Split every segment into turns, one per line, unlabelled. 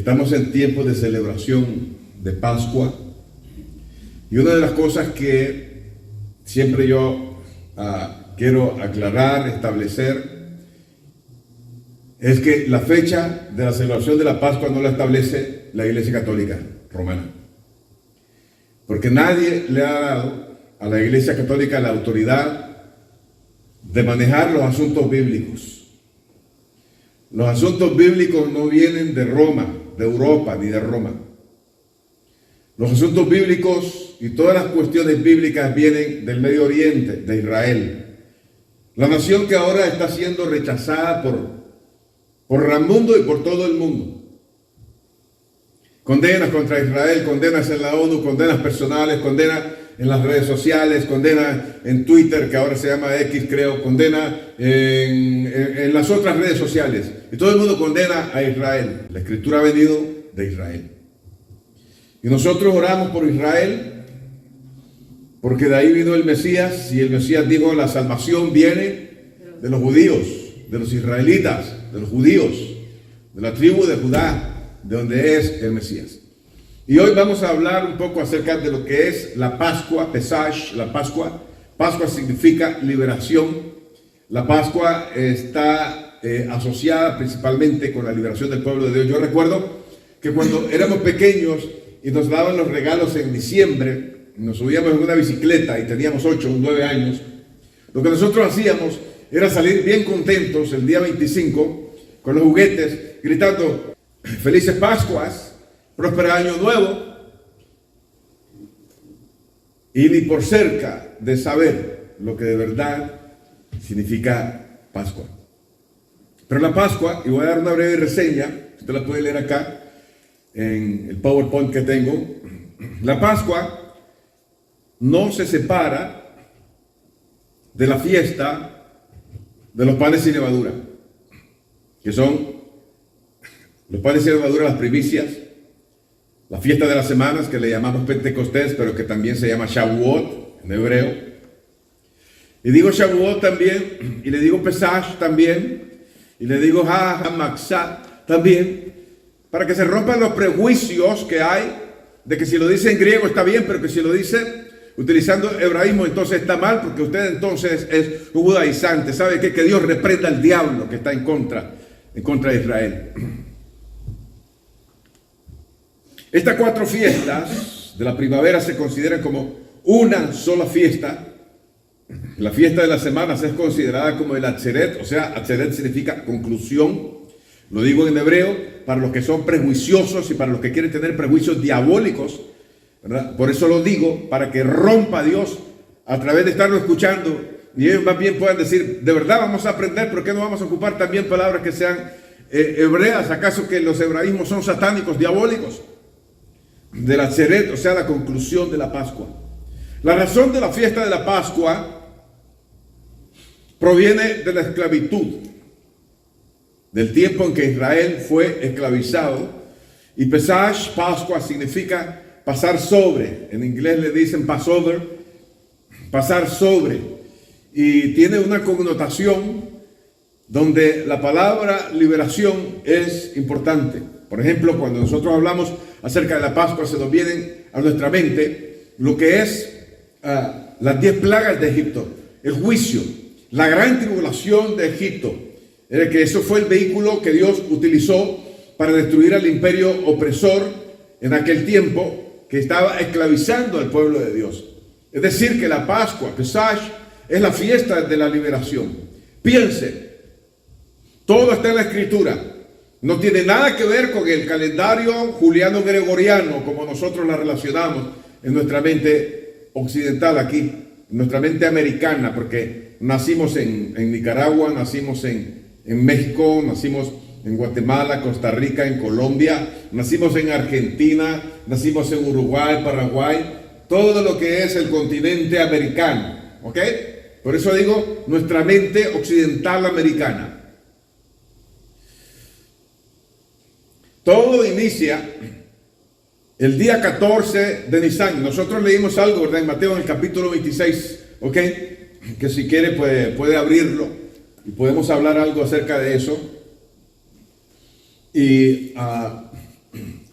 Estamos en tiempos de celebración de Pascua y una de las cosas que siempre yo quiero aclarar, establecer, es que la fecha de la celebración de la Pascua no la establece la Iglesia Católica Romana, porque nadie le ha dado a la Iglesia Católica la autoridad de manejar los asuntos bíblicos. Los asuntos bíblicos no vienen de Roma, de Europa, ni de Roma. Los asuntos bíblicos y todas las cuestiones bíblicas vienen del Medio Oriente, de Israel. La nación que ahora está siendo rechazada por Ramundo y por todo el mundo. Condenas contra Israel, condenas en la ONU, condenas personales, condenas en las redes sociales, condena en Twitter, que ahora se llama X, creo, condena en las otras redes sociales. Y todo el mundo condena a Israel. La Escritura ha venido de Israel. Y nosotros oramos por Israel, porque de ahí vino el Mesías, y el Mesías dijo, la salvación viene de los judíos, de los israelitas, de los judíos, de la tribu de Judá, de donde es el Mesías. Y hoy vamos a hablar un poco acerca de lo que es la Pascua, Pesach, la Pascua. Pascua significa liberación. La Pascua está asociada principalmente con la liberación del pueblo de Dios. Yo recuerdo que cuando éramos pequeños y nos daban los regalos en diciembre, nos subíamos en una bicicleta y teníamos 8 o 9 años, lo que nosotros hacíamos era salir bien contentos el día 25 con los juguetes, gritando, felices Pascuas, próspero año nuevo, y ni por cerca de saber lo que de verdad significa Pascua. Pero la Pascua, y voy a dar una breve reseña, usted la puede leer acá en el PowerPoint que tengo. La Pascua no se separa de la fiesta de los panes sin levadura, que son los panes sin levadura, las primicias, la fiesta de las semanas, que le llamamos Pentecostés, pero que también se llama Shavuot en hebreo. Y digo Shavuot también, y le digo Pesach también, y le digo HaMatzah también, para que se rompan los prejuicios que hay de que si lo dice en griego está bien, pero que si lo dice utilizando hebraísmo entonces está mal, porque usted entonces es un judaizante. ¿Sabe qué? Que Dios reprenda al diablo que está en contra de Israel. Estas 4 fiestas de la primavera se consideran como una sola fiesta. La fiesta de las semanas es considerada como el Atzeret, o sea, Atzeret significa conclusión. Lo digo en hebreo para los que son prejuiciosos y para los que quieren tener prejuicios diabólicos, ¿verdad? Por eso lo digo, para que rompa Dios a través de estarlo escuchando y ellos más bien puedan decir, de verdad vamos a aprender, ¿por qué no vamos a ocupar también palabras que sean hebreas? ¿Acaso que los hebraísmos son satánicos, diabólicos? De la Atzeret, o sea, la conclusión de la Pascua. La razón de la fiesta de la Pascua proviene de la esclavitud, del tiempo en que Israel fue esclavizado. Y Pesach, Pascua, significa pasar sobre. En inglés le dicen Passover, pasar sobre. Y tiene una connotación donde la palabra liberación es importante. Por ejemplo, cuando nosotros hablamos acerca de la Pascua, se nos vienen a nuestra mente lo que es las 10 plagas de Egipto, el juicio, la gran tribulación de Egipto. Que eso fue el vehículo que Dios utilizó para destruir al imperio opresor en aquel tiempo que estaba esclavizando al pueblo de Dios. Es decir, que la Pascua, Pesach, es la fiesta de la liberación. Piense, todo está en la Escritura. No tiene nada que ver con el calendario juliano-gregoriano, como nosotros la relacionamos en nuestra mente occidental aquí, en nuestra mente americana, porque nacimos en Nicaragua, nacimos en México, nacimos en Guatemala, Costa Rica, en Colombia, nacimos en Argentina, nacimos en Uruguay, Paraguay, todo lo que es el continente americano, ¿ok? Por eso digo nuestra mente occidental americana. Todo inicia el día 14 de Nisan. Nosotros leímos algo, ¿verdad? En Mateo, en el capítulo 26, ¿ok? Que si quiere puede abrirlo y podemos hablar algo acerca de eso. Y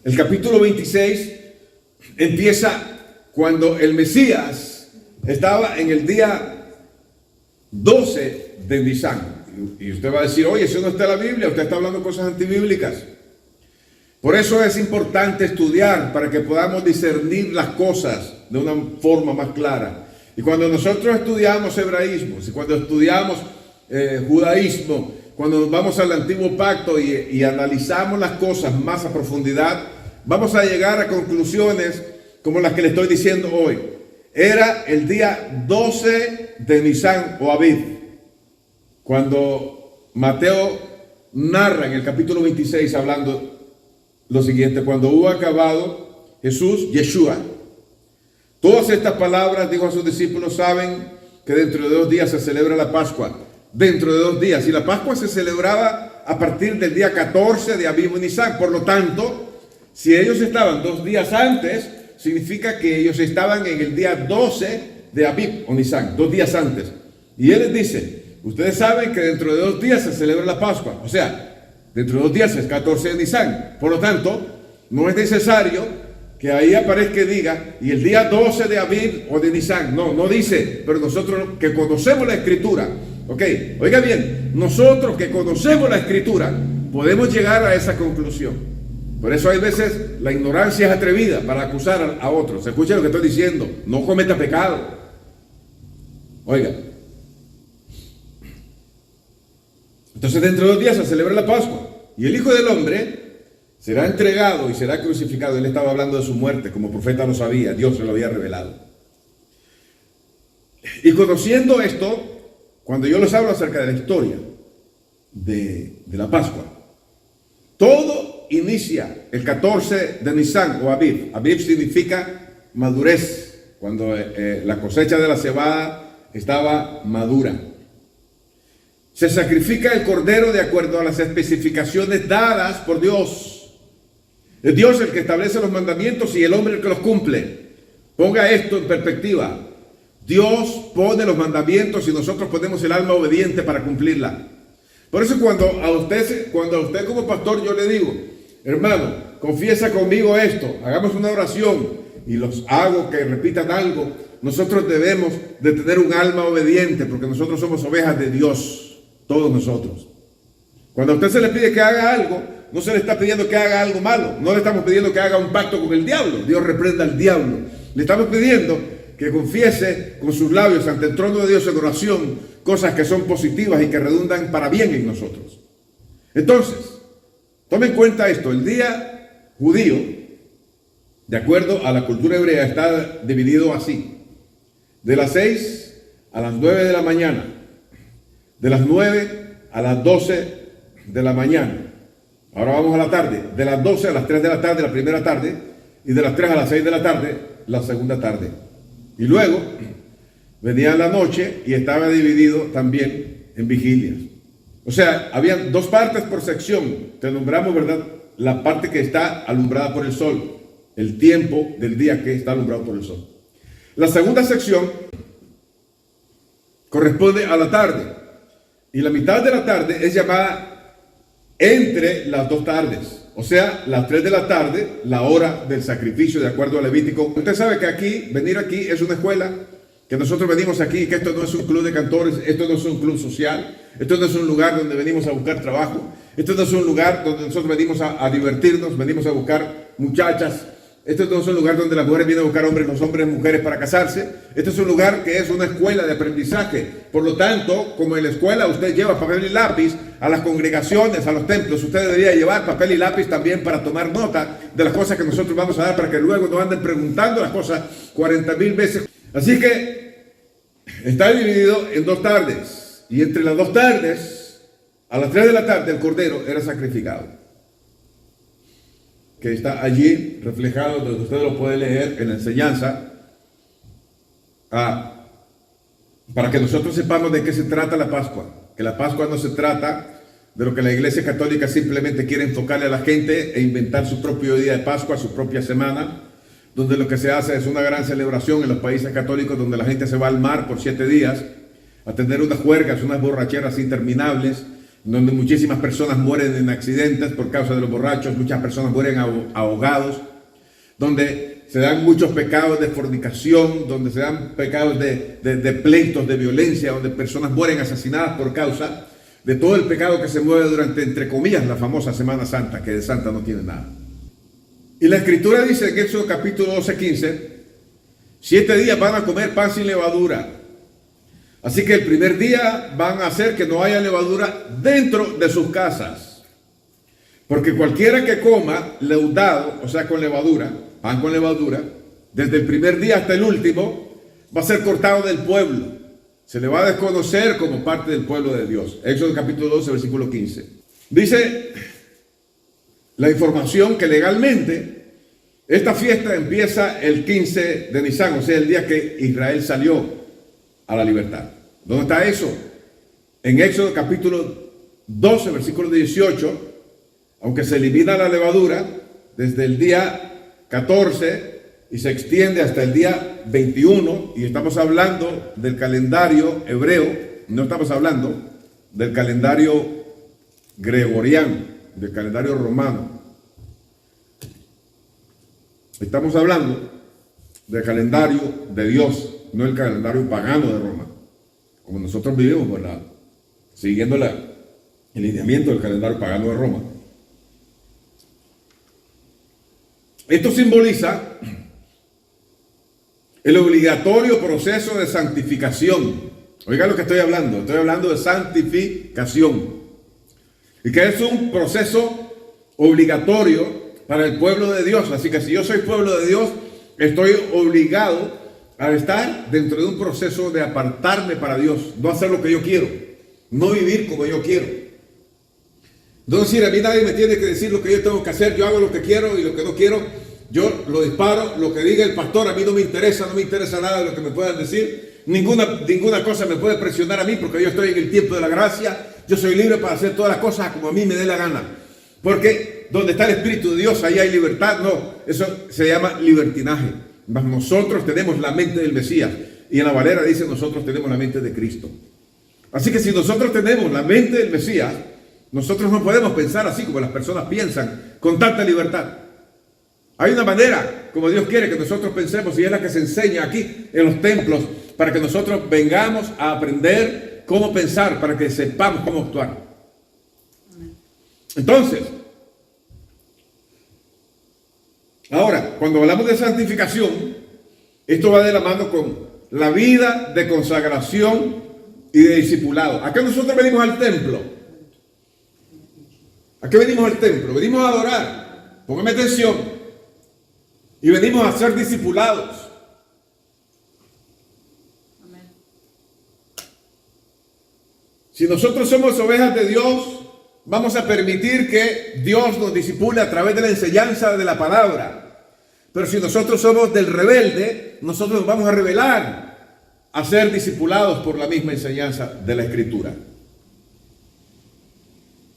El capítulo 26 empieza cuando el Mesías estaba en el día 12 de Nisan. Y usted va a decir, oye, eso no está en la Biblia, usted está hablando cosas antibíblicas. Por eso es importante estudiar para que podamos discernir las cosas de una forma más clara. Y cuando nosotros estudiamos hebraísmo, y cuando estudiamos judaísmo, cuando nos vamos al antiguo pacto y analizamos las cosas más a profundidad, vamos a llegar a conclusiones como las que le estoy diciendo hoy. Era el día 12 de Nisan o Aviv, cuando Mateo narra en el capítulo 26 hablando lo siguiente: cuando hubo acabado Jesús, Yeshua, todas estas palabras dijo a sus discípulos, saben que dentro de 2 días se celebra la Pascua. Dentro de 2 días. Y la Pascua se celebraba a partir del día 14 de Aviv o Nisan. Por lo tanto, si ellos estaban 2 días antes, significa que ellos estaban en el día 12 de Aviv o Nisan, 2 días antes. Y él les dice, ustedes saben que dentro de 2 días se celebra la Pascua. O sea, dentro de 2 días es 14 de Nisan. Por lo tanto, no es necesario que ahí aparezca y diga, y el día 12 de Aviv o de Nisan. No, no dice, pero nosotros que conocemos la Escritura, ok, oiga bien, nosotros que conocemos la Escritura, podemos llegar a esa conclusión. Por eso hay veces la ignorancia es atrevida para acusar a otros. Escucha lo que estoy diciendo, no cometa pecado. Oiga. Entonces dentro de 2 días se celebra la Pascua. Y el Hijo del Hombre será entregado y será crucificado. Él estaba hablando de su muerte, como profeta lo sabía, Dios se lo había revelado. Y conociendo esto, cuando yo les hablo acerca de la historia de la Pascua, todo inicia el 14 de Nisan o Aviv. Aviv significa madurez, cuando la cosecha de la cebada estaba madura. Se sacrifica el cordero de acuerdo a las especificaciones dadas por Dios. Es Dios el que establece los mandamientos y el hombre el que los cumple. Ponga esto en perspectiva. Dios pone los mandamientos y nosotros ponemos el alma obediente para cumplirla. Por eso cuando a usted como pastor yo le digo, hermano, confiesa conmigo esto, hagamos una oración y los hago que repitan algo, nosotros debemos de tener un alma obediente porque nosotros somos ovejas de Dios, todos nosotros. Cuando a usted se le pide que haga algo, no se le está pidiendo que haga algo malo, no le estamos pidiendo que haga un pacto con el diablo, Dios reprenda al diablo. Le estamos pidiendo que confiese con sus labios ante el trono de Dios en oración cosas que son positivas y que redundan para bien en nosotros. Entonces, tome en cuenta esto, el día judío, de acuerdo a la cultura hebrea, está dividido así: de las 6 a las 9 de la mañana, de las 9 a las 12 de la mañana. Ahora vamos a la tarde, de las 12 a las 3 de la tarde, la primera tarde, y de las 3 a las 6 de la tarde, la segunda tarde. Y luego venía la noche y estaba dividido también en vigilias. O sea, habían 2 partes por sección. Te nombramos, ¿verdad?, la parte que está alumbrada por el sol, el tiempo del día que está alumbrado por el sol. La segunda sección corresponde a la tarde. Y la mitad de la tarde es llamada entre las 2 tardes. O sea, las 3 de la tarde, la hora del sacrificio, de acuerdo a Levítico. Usted sabe que venir aquí es una escuela, que nosotros venimos aquí, que esto no es un club de cantores, esto no es un club social, esto no es un lugar donde venimos a buscar trabajo, esto no es un lugar donde nosotros venimos a divertirnos, venimos a buscar muchachas, esto no es un lugar donde las mujeres vienen a buscar hombres, los hombres mujeres para casarse. Este es un lugar que es una escuela de aprendizaje. Por lo tanto, como en la escuela usted lleva papel y lápiz a las congregaciones, a los templos, usted debería llevar papel y lápiz también para tomar nota de las cosas que nosotros vamos a dar, para que luego no anden preguntando las cosas 40,000 veces. Así que está dividido en 2 tardes. Y entre las 2 tardes, a las 3 de la tarde, el cordero era sacrificado, que está allí reflejado, donde usted lo puede leer en la enseñanza, para que nosotros sepamos de qué se trata la Pascua. Que la Pascua no se trata de lo que la Iglesia Católica simplemente quiere enfocarle a la gente e inventar su propio día de Pascua, su propia semana, donde lo que se hace es una gran celebración en los países católicos, donde la gente se va al mar por 7 días a tener unas juergas, unas borracheras interminables, donde muchísimas personas mueren en accidentes por causa de los borrachos, muchas personas mueren ahogados, donde se dan muchos pecados de fornicación, donde se dan pecados de pleitos, de violencia, donde personas mueren asesinadas por causa de todo el pecado que se mueve durante, entre comillas, la famosa Semana Santa, que de santa no tiene nada. Y la Escritura dice en Éxodo capítulo 12, 15, 7 días van a comer pan sin levadura. Así que el primer día van a hacer que no haya levadura dentro de sus casas. Porque cualquiera que coma leudado, o sea con levadura, pan con levadura, desde el primer día hasta el último, va a ser cortado del pueblo. Se le va a desconocer como parte del pueblo de Dios. Éxodo capítulo 12, versículo 15. Dice la información que legalmente esta fiesta empieza el 15 de Nisan, o sea, el día que Israel salió a la libertad. ¿Dónde está eso? En Éxodo capítulo 12, versículo 18, aunque se elimina la levadura desde el día 14 y se extiende hasta el día 21, y estamos hablando del calendario hebreo, no estamos hablando del calendario gregoriano, del calendario romano. Estamos hablando del calendario de Dios, no el calendario pagano de Roma, como nosotros vivimos, ¿verdad? Siguiendo el lineamiento del calendario pagano de Roma. Esto simboliza el obligatorio proceso de santificación. Oiga lo que estoy hablando de santificación. Y que es un proceso obligatorio para el pueblo de Dios. Así que si yo soy pueblo de Dios, estoy obligado a estar dentro de un proceso de apartarme para Dios, no hacer lo que yo quiero, no vivir como yo quiero. No decir, a mí nadie me tiene que decir lo que yo tengo que hacer, yo hago lo que quiero y lo que no quiero, yo lo disparo, lo que diga el pastor a mí no me interesa nada de lo que me puedan decir, ninguna cosa me puede presionar a mí porque yo estoy en el tiempo de la gracia, yo soy libre para hacer todas las cosas como a mí me dé la gana. Porque donde está el Espíritu de Dios, ahí hay libertad. No, eso se llama libertinaje. Mas nosotros tenemos la mente del Mesías. Y en la Valera dice, nosotros tenemos la mente de Cristo. Así que si nosotros tenemos la mente del Mesías, nosotros no podemos pensar así como las personas piensan, con tanta libertad. Hay una manera como Dios quiere que nosotros pensemos, y es la que se enseña aquí en los templos, para que nosotros vengamos a aprender cómo pensar, para que sepamos cómo actuar. Entonces, ahora, cuando hablamos de santificación, esto va de la mano con la vida de consagración y de discipulado. ¿A qué nosotros venimos al templo? ¿A qué venimos al templo? Venimos a adorar. Póngame atención. Y venimos a ser discipulados. Amén. Si nosotros somos ovejas de Dios, vamos a permitir que Dios nos disipule a través de la enseñanza de la palabra. Pero si nosotros somos del rebelde, nosotros nos vamos a rebelar a ser discipulados por la misma enseñanza de la Escritura.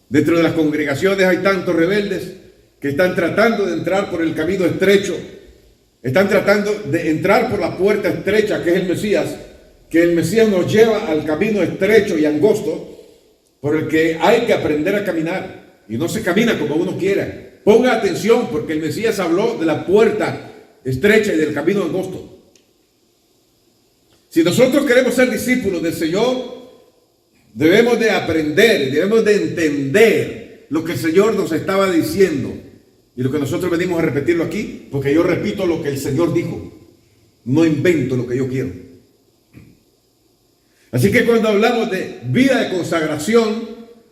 Dentro de las congregaciones hay tantos rebeldes que están tratando de entrar por el camino estrecho, están tratando de entrar por la puerta estrecha que es el Mesías, que el Mesías nos lleva al camino estrecho y angosto por el que hay que aprender a caminar, y no se camina como uno quiera. Ponga atención, porque el Mesías habló de la puerta estrecha y del camino angosto. Si nosotros queremos ser discípulos del Señor, debemos de aprender, debemos de entender lo que el Señor nos estaba diciendo, y lo que nosotros venimos a repetirlo aquí, porque yo repito lo que el Señor dijo, no invento lo que yo quiero. Así que cuando hablamos de vida de consagración,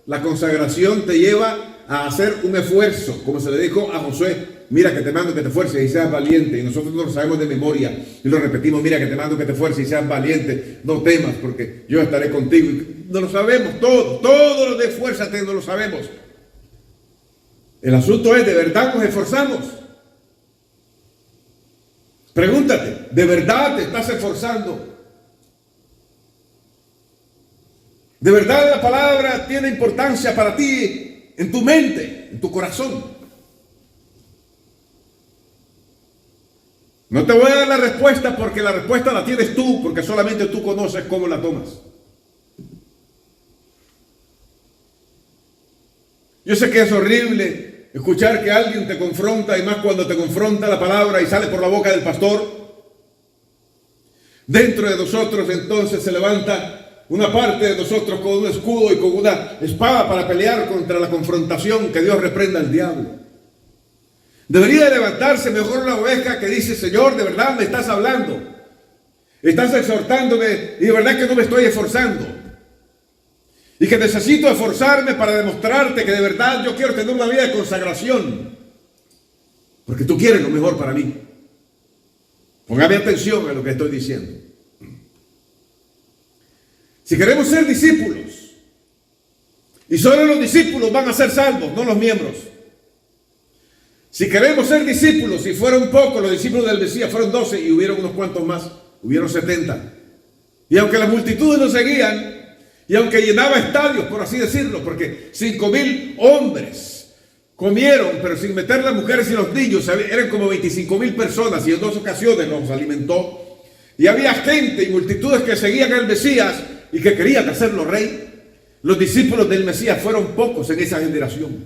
la consagración te lleva a hacer un esfuerzo, como se le dijo a Josué, mira que te mando que te esfuerces y seas valiente, y nosotros no lo sabemos de memoria, y lo repetimos, mira que te mando que te esfuerces y seas valiente, no temas porque yo estaré contigo, y no lo sabemos todo lo de esfuérzate, no lo sabemos. El asunto es, ¿de verdad nos esforzamos? Pregúntate, ¿de verdad te estás esforzando? ¿De verdad la palabra tiene importancia para ti en tu mente, en tu corazón? No te voy a dar la respuesta porque la respuesta la tienes tú, porque solamente tú conoces cómo la tomas. Yo sé que es horrible escuchar que alguien te confronta, y más cuando te confronta la palabra y sale por la boca del pastor. Dentro de nosotros entonces se levanta una parte de nosotros con un escudo y con una espada para pelear contra la confrontación. Que Dios reprenda al diablo. Debería de levantarse mejor una oveja que dice: Señor, de verdad me estás hablando, estás exhortándome y de verdad que no me estoy esforzando, y que necesito esforzarme para demostrarte que de verdad yo quiero tener una vida de consagración, porque tú quieres lo mejor para mí. Póngame atención a lo que estoy diciendo. Si queremos ser discípulos, y solo los discípulos van a ser salvos, no los miembros. Si queremos ser discípulos, y fueron pocos los discípulos del Mesías, fueron 12 y hubieron unos cuantos más, hubieron 70. Y aunque las multitudes nos seguían, y aunque llenaba estadios, por así decirlo, porque 5,000 hombres comieron, pero sin meter las mujeres y los niños, eran como 25,000 personas, y en 2 ocasiones los alimentó. Y había gente y multitudes que seguían al Mesías y que querían hacerlo rey. Los discípulos del Mesías fueron pocos en esa generación.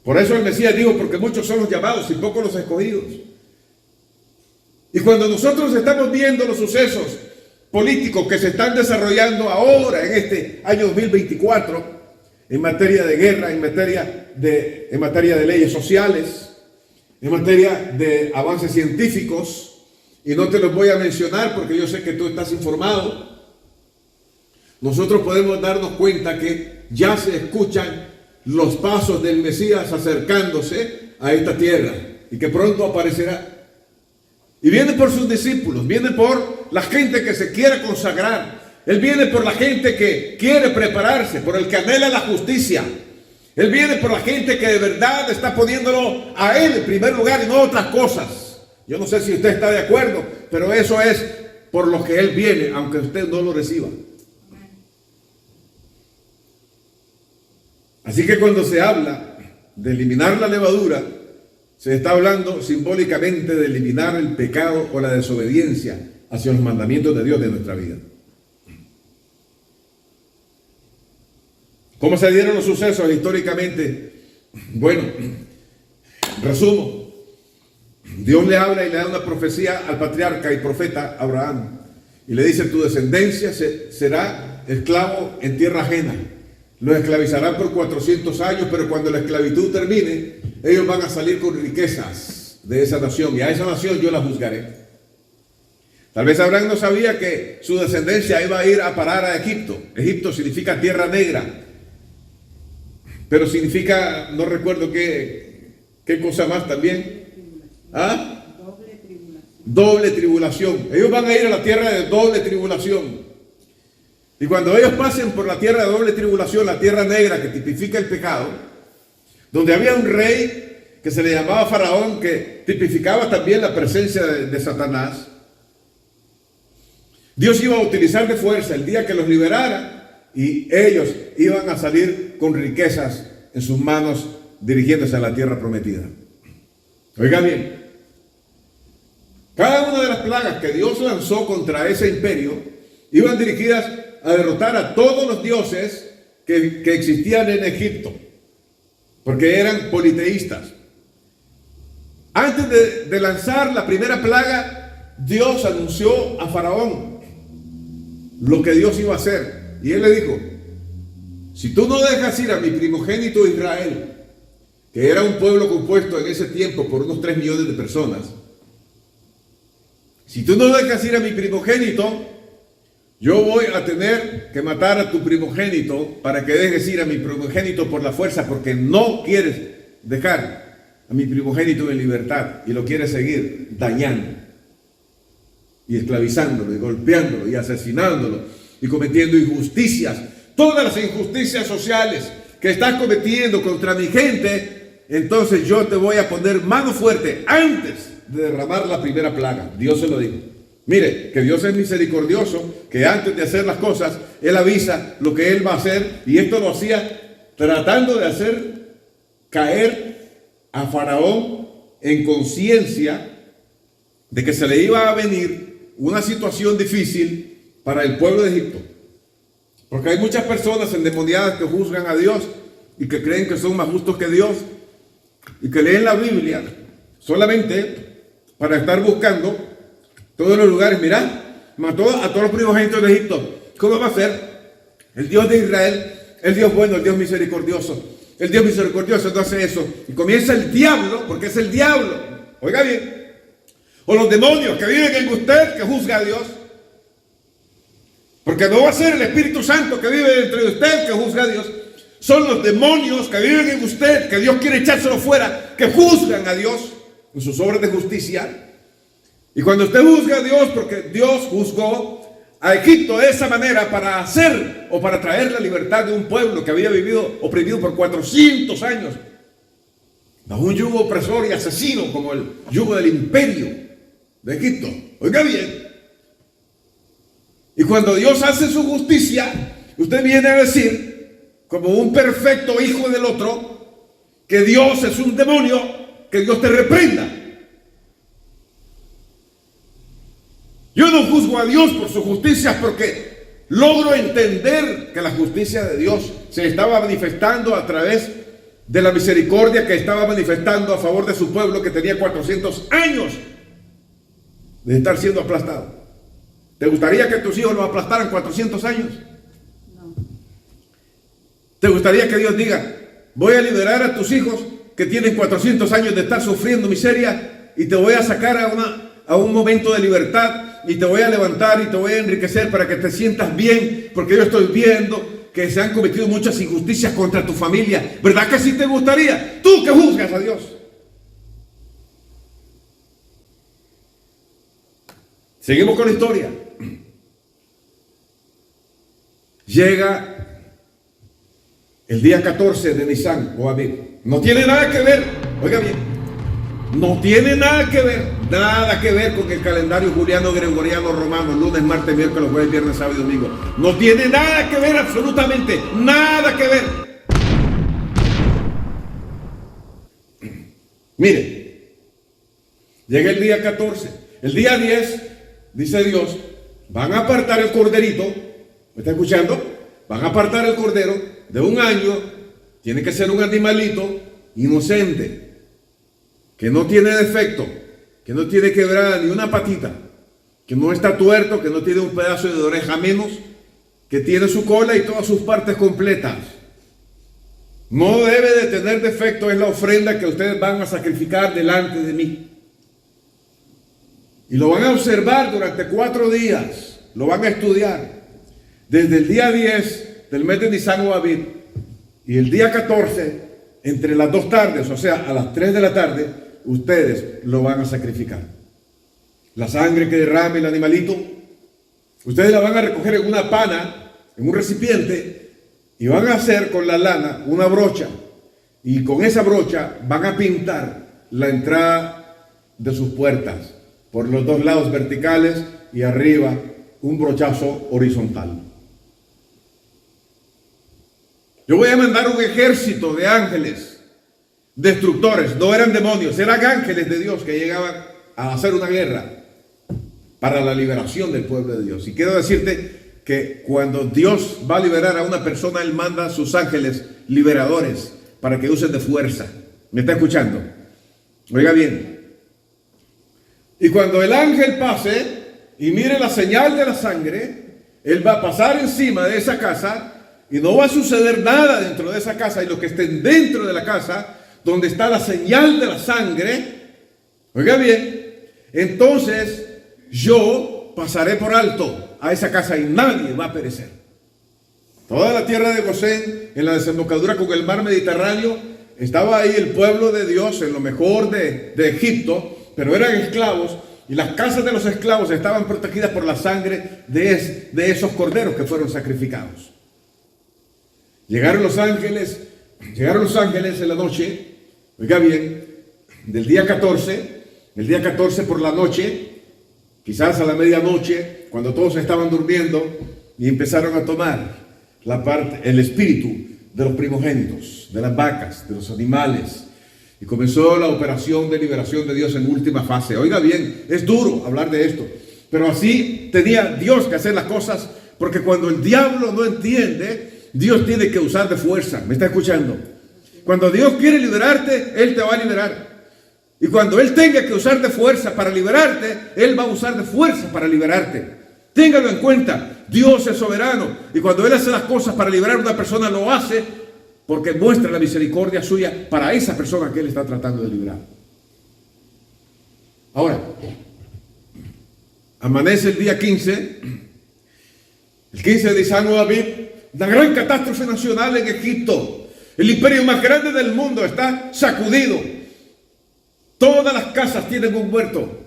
Por eso el Mesías dijo: porque muchos son los llamados y pocos los escogidos. Y cuando nosotros estamos viendo los sucesos políticos que se están desarrollando ahora en este año 2024, en materia de guerra, en materia de leyes sociales, en materia de avances científicos, y no te los voy a mencionar porque yo sé que tú estás informado, nosotros podemos darnos cuenta que ya se escuchan los pasos del Mesías acercándose a esta tierra, y que pronto aparecerá. Y viene por sus discípulos, viene por la gente que se quiere consagrar. Él viene por la gente que quiere prepararse, por el que anhela la justicia. Él viene por la gente que de verdad está poniéndolo a Él en primer lugar y no otras cosas. Yo no sé si usted está de acuerdo, pero eso es por lo que Él viene, aunque usted no lo reciba. Así que cuando se habla de eliminar la levadura, se está hablando simbólicamente de eliminar el pecado o la desobediencia hacia los mandamientos de Dios de nuestra vida. ¿Cómo se dieron los sucesos históricamente? Bueno, resumo. Dios le habla y le da una profecía al patriarca y profeta Abraham, y le dice: tu descendencia será esclavo en tierra ajena. Los esclavizarán por 400 años, pero cuando la esclavitud termine, ellos van a salir con riquezas de esa nación, y a esa nación yo la juzgaré. Tal vez Abraham no sabía que su descendencia iba a ir a parar a Egipto. Egipto significa tierra negra, pero significa, no recuerdo qué cosa más también. ¿Ah? Doble tribulación. Ellos van a ir a la tierra de doble tribulación. Y cuando ellos pasen por la tierra de doble tribulación, la tierra negra que tipifica el pecado, donde había un rey que se le llamaba Faraón, que tipificaba también la presencia de Satanás, Dios iba a utilizar de fuerza el día que los liberara, y ellos iban a salir con riquezas en sus manos, dirigiéndose a la tierra prometida. Oiga bien, cada una de las plagas que Dios lanzó contra ese imperio iban dirigidas a derrotar a todos los dioses que existían en Egipto, porque eran politeístas. Antes de lanzar la primera plaga, Dios anunció a Faraón lo que Dios iba a hacer, y él le dijo: si tú no dejas ir a mi primogénito Israel, que era un pueblo compuesto en ese tiempo por unos 3 millones de personas, si tú no dejas ir a mi primogénito, yo voy a tener que matar a tu primogénito para que dejes ir a mi primogénito por la fuerza, porque no quieres dejar a mi primogénito en libertad y lo quieres seguir dañando y esclavizándolo y golpeándolo y asesinándolo y cometiendo injusticias, todas las injusticias sociales que estás cometiendo contra mi gente. Entonces yo te voy a poner mano fuerte antes de derramar la primera plaga. Dios se lo dijo. Mire, que Dios es misericordioso, que antes de hacer las cosas, Él avisa lo que Él va a hacer, y esto lo hacía tratando de hacer caer a Faraón en conciencia de que se le iba a venir una situación difícil para el pueblo de Egipto. Porque hay muchas personas endemoniadas que juzgan a Dios y que creen que son más justos que Dios y que leen la Biblia solamente para estar buscando todos los lugares. Mirá, mató a todos los primogénitos de Egipto. ¿Cómo va a ser? El Dios de Israel, el Dios bueno, el Dios misericordioso. El Dios misericordioso no hace eso. Y comienza el diablo, porque es el diablo. Oiga bien. O los demonios que viven en usted, que juzga a Dios. Porque no va a ser el Espíritu Santo que vive dentro de usted, que juzga a Dios. Son los demonios que viven en usted, que Dios quiere echárselo fuera, que juzgan a Dios en sus obras de justicia. Y cuando usted juzga a Dios, porque Dios juzgó a Egipto de esa manera para hacer o para traer la libertad de un pueblo que había vivido oprimido por 400 años bajo un yugo opresor y asesino como el yugo del imperio de Egipto. Oiga bien. Y cuando Dios hace su justicia, usted viene a decir, como un perfecto hijo del otro, que Dios es un demonio, que Dios te reprenda. Yo no juzgo a Dios por su justicia porque logro entender que la justicia de Dios se estaba manifestando a través de la misericordia que estaba manifestando a favor de su pueblo que tenía 400 años de estar siendo aplastado. ¿Te gustaría que tus hijos los aplastaran 400 años? No. ¿Te gustaría que Dios diga, voy a liberar a tus hijos que tienen 400 años de estar sufriendo miseria y te voy a sacar a un momento de libertad y te voy a levantar y te voy a enriquecer para que te sientas bien, porque yo estoy viendo que se han cometido muchas injusticias contra tu familia? ¿Verdad que sí te gustaría? Tú que juzgas a Dios. Seguimos con la historia. Llega el día 14 de Nisan o Abib. No tiene nada que ver, oiga bien, no tiene nada que ver con el calendario juliano, gregoriano, romano, lunes, martes, miércoles, jueves, viernes, sábado y domingo. No tiene nada que ver, absolutamente nada que ver. Mire, llega el día 14, el día 10, dice Dios, van a apartar el corderito, ¿me está escuchando? Van a apartar el cordero de un año, tiene que ser un animalito inocente, que no tiene defecto, que no tiene quebrada ni una patita, que no está tuerto, que no tiene un pedazo de oreja menos, que tiene su cola y todas sus partes completas. No debe de tener defecto, es la ofrenda que ustedes van a sacrificar delante de mí. Y lo van a observar durante 4 días, lo van a estudiar, desde el día 10 del mes de Nisan o Abib y el día 14, entre las 2 tardes, o sea, a las 3 de la tarde, ustedes lo van a sacrificar. La sangre que derrame el animalito, ustedes la van a recoger en una pana, en un recipiente, y van a hacer con la lana una brocha. Y con esa brocha van a pintar la entrada de sus puertas, por los 2 lados verticales y arriba un brochazo horizontal. Yo voy a mandar un ejército de ángeles destructores, no eran demonios, eran ángeles de Dios que llegaban a hacer una guerra para la liberación del pueblo de Dios. Y quiero decirte que cuando Dios va a liberar a una persona, Él manda a sus ángeles liberadores para que usen de fuerza. ¿Me está escuchando? Oiga bien. Y cuando el ángel pase y mire la señal de la sangre, él va a pasar encima de esa casa y no va a suceder nada dentro de esa casa. Y los que estén dentro de la casa donde está la señal de la sangre, oiga bien, entonces yo pasaré por alto a esa casa y nadie va a perecer. Toda la tierra de Gosén, en la desembocadura con el mar Mediterráneo, estaba ahí el pueblo de Dios, en lo mejor de Egipto, pero eran esclavos, y las casas de los esclavos estaban protegidas por la sangre de esos corderos que fueron sacrificados. Llegaron los ángeles en la noche, oiga bien, del día 14, el día 14 por la noche, quizás a la medianoche, cuando todos estaban durmiendo, y empezaron a tomar el espíritu de los primogénitos, de las vacas, de los animales, y comenzó la operación de liberación de Dios en última fase. Oiga bien, es duro hablar de esto, pero así tenía Dios que hacer las cosas, porque cuando el diablo no entiende Dios tiene que usar de fuerza. ¿Me está escuchando? Cuando Dios quiere liberarte, Él te va a liberar. Y cuando Él tenga que usar de fuerza para liberarte, Él va a usar de fuerza para liberarte. Téngalo en cuenta. Dios es soberano. Y cuando Él hace las cosas para liberar a una persona, lo hace porque muestra la misericordia suya para esa persona que Él está tratando de liberar. Ahora, amanece el día 15. El 15 de Nisan o Aviv, una gran catástrofe nacional en Egipto. El imperio más grande del mundo está sacudido. Todas las casas tienen un muerto.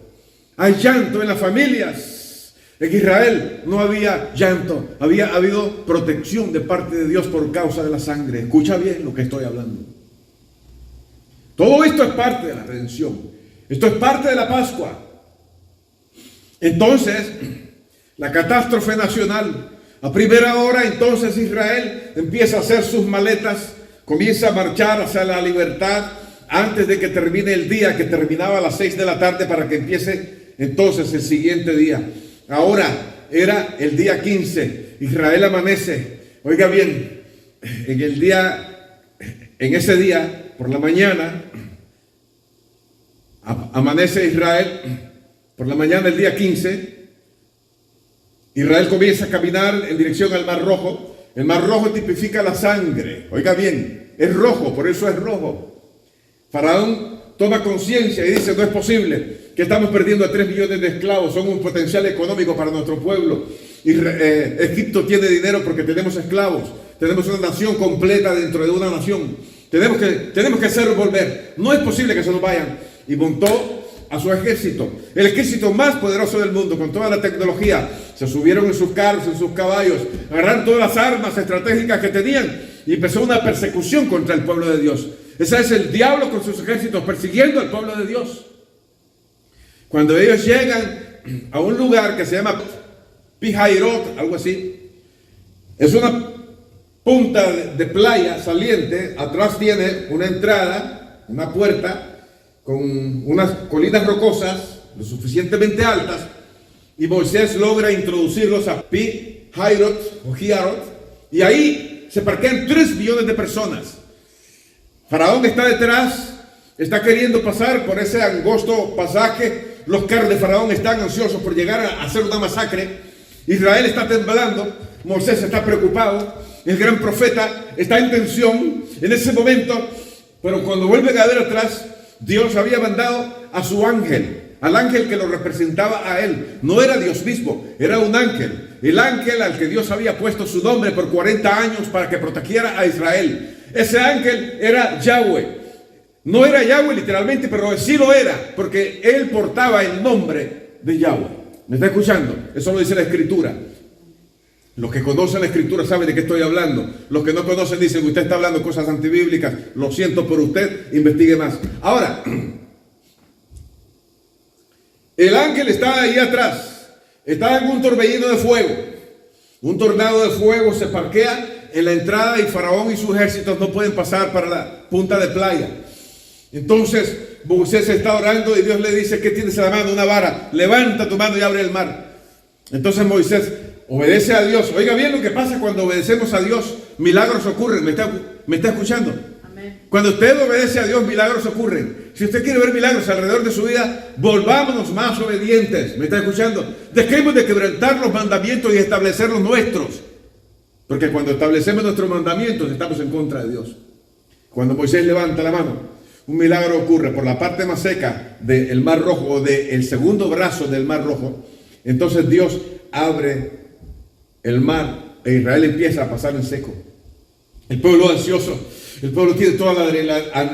Hay llanto en las familias. En Israel no había llanto. Había habido protección de parte de Dios por causa de la sangre. Escucha bien lo que estoy hablando. Todo esto es parte de la redención. Esto es parte de la Pascua. Entonces, la catástrofe nacional. A primera hora, entonces Israel empieza a hacer sus maletas, comienza a marchar hacia la libertad antes de que termine el día, que terminaba a las 6 de la tarde para que empiece entonces el siguiente día. Ahora era el día 15, Israel amanece. Oiga bien, en ese día, por la mañana, amanece Israel, por la mañana del día 15, Israel comienza a caminar en dirección al Mar Rojo. El Mar Rojo tipifica la sangre. Oiga bien, es rojo, por eso es rojo. Faraón toma conciencia y dice, no es posible que estamos perdiendo a 3 millones de esclavos, son un potencial económico para nuestro pueblo. Egipto tiene dinero porque tenemos esclavos, tenemos una nación completa dentro de una nación. Tenemos que hacerlo volver. No es posible que se nos vayan. Y montó a su ejército, el ejército más poderoso del mundo, con toda la tecnología. Se subieron en sus carros, en sus caballos, agarraron todas las armas estratégicas que tenían y empezó una persecución contra el pueblo de Dios. Ese es el diablo con sus ejércitos persiguiendo al pueblo de Dios. Cuando ellos llegan a un lugar que se llama Pi-Hahiroth, algo así, es una punta de playa saliente. Atrás tiene una entrada, una puerta con unas colinas rocosas lo suficientemente altas, y Moisés logra introducirlos a Pi-Hahiroth o Hiarot, y ahí se parquean 3 millones de personas. Faraón está detrás, está queriendo pasar por ese angosto pasaje. Los carros de Faraón están ansiosos por llegar a hacer una masacre. Israel está temblando, Moisés está preocupado, el gran profeta está en tensión en ese momento. Pero cuando vuelven a ver atrás, Dios había mandado a su ángel, al ángel que lo representaba a él. No era Dios mismo, era un ángel. El ángel al que Dios había puesto su nombre por 40 años para que protegiera a Israel. Ese ángel era Yahweh. No era Yahweh literalmente, pero sí lo era, porque él portaba el nombre de Yahweh. ¿Me está escuchando? Eso lo dice la Escritura. Los que conocen la Escritura saben de qué estoy hablando. Los que no conocen dicen que usted está hablando cosas antibíblicas. Lo siento por usted, investigue más. Ahora, el ángel está ahí atrás. Está en un torbellino de fuego. Un tornado de fuego se parquea en la entrada y Faraón y sus ejércitos no pueden pasar para la punta de playa. Entonces Moisés está orando y Dios le dice, ¿qué tienes en la mano? Una vara. Levanta tu mano y abre el mar. Entonces Moisés obedece a Dios. Oiga bien lo que pasa cuando obedecemos a Dios. Milagros ocurren. ¿Me está escuchando? Amén. Cuando usted obedece a Dios, milagros ocurren. Si usted quiere ver milagros alrededor de su vida, volvámonos más obedientes. ¿Me está escuchando? Dejemos de quebrantar los mandamientos y establecer los nuestros. Porque cuando establecemos nuestros mandamientos, estamos en contra de Dios. Cuando Moisés levanta la mano, un milagro ocurre por la parte más seca del Mar Rojo, o del segundo brazo del Mar Rojo. Entonces Dios abre el mar e Israel empieza a pasar en seco. El pueblo ansioso, el pueblo tiene toda la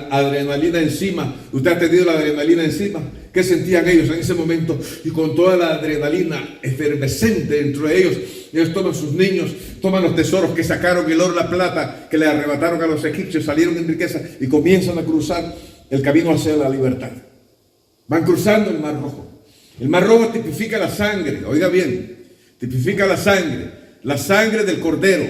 adrenalina encima. ¿Usted ha tenido la adrenalina encima? ¿Qué sentían ellos en ese momento? Y con toda la adrenalina efervescente dentro de ellos toman sus niños, toman los tesoros que sacaron, el oro, la plata que le arrebataron a los egipcios, salieron en riqueza y comienzan a cruzar el camino hacia la libertad. Van cruzando el Mar Rojo. El Mar Rojo tipifica la sangre, oiga bien, tipifica la sangre del Cordero.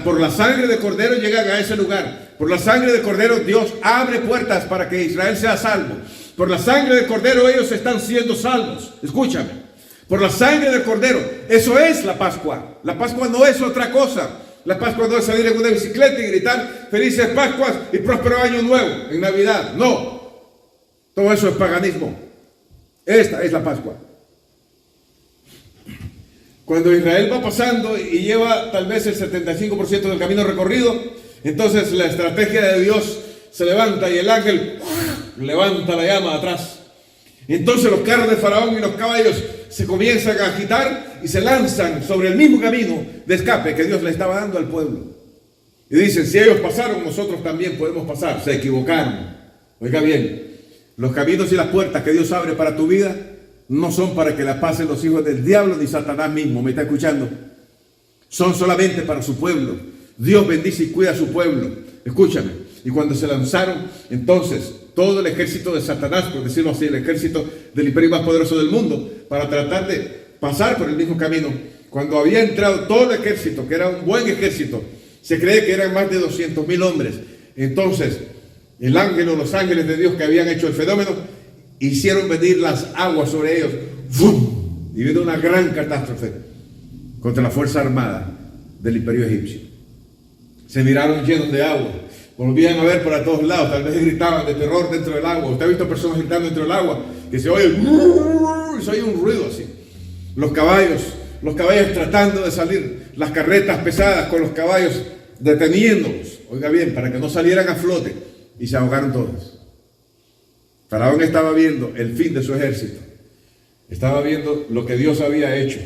Por la sangre del Cordero llegan a ese lugar. Por la sangre del Cordero Dios abre puertas para que Israel sea salvo. Por la sangre del Cordero ellos están siendo salvos. Escúchame. Por la sangre del Cordero. Eso es la Pascua. La Pascua no es otra cosa. La Pascua no es salir en una bicicleta y gritar felices Pascuas y próspero año nuevo en Navidad. No. Todo eso es paganismo. Esta es la Pascua. Cuando Israel va pasando y lleva tal vez el 75% del camino recorrido, entonces la estrategia de Dios se levanta y el ángel levanta la llama atrás. Entonces los carros de Faraón y los caballos se comienzan a agitar y se lanzan sobre el mismo camino de escape que Dios le estaba dando al pueblo. Y dicen, si ellos pasaron, nosotros también podemos pasar. Se equivocaron. Oiga bien, los caminos y las puertas que Dios abre para tu vida no son para que las pasen los hijos del diablo ni Satanás mismo. ¿Me está escuchando? Son solamente para su pueblo. Dios bendice y cuida a su pueblo. Escúchame. Y cuando se lanzaron, entonces, todo el ejército de Satanás, por decirlo así, el ejército del imperio más poderoso del mundo, para tratar de pasar por el mismo camino, cuando había entrado todo el ejército, que era un buen ejército, se cree que eran más de 200,000 hombres. Entonces, el ángel o los ángeles de Dios que habían hecho el fenómeno, hicieron venir las aguas sobre ellos. ¡Fum! Y vino una gran catástrofe contra la fuerza armada del imperio egipcio. Se miraron llenos de agua. Volvían a ver para todos lados, tal vez gritaban de terror dentro del agua. Usted ha visto personas gritando dentro del agua, que se oye un ruido así. Los caballos tratando de salir, las carretas pesadas con los caballos deteniéndolos, oiga bien, para que no salieran a flote, y se ahogaron todos. Faraón estaba viendo el fin de su ejército, estaba viendo lo que Dios había hecho.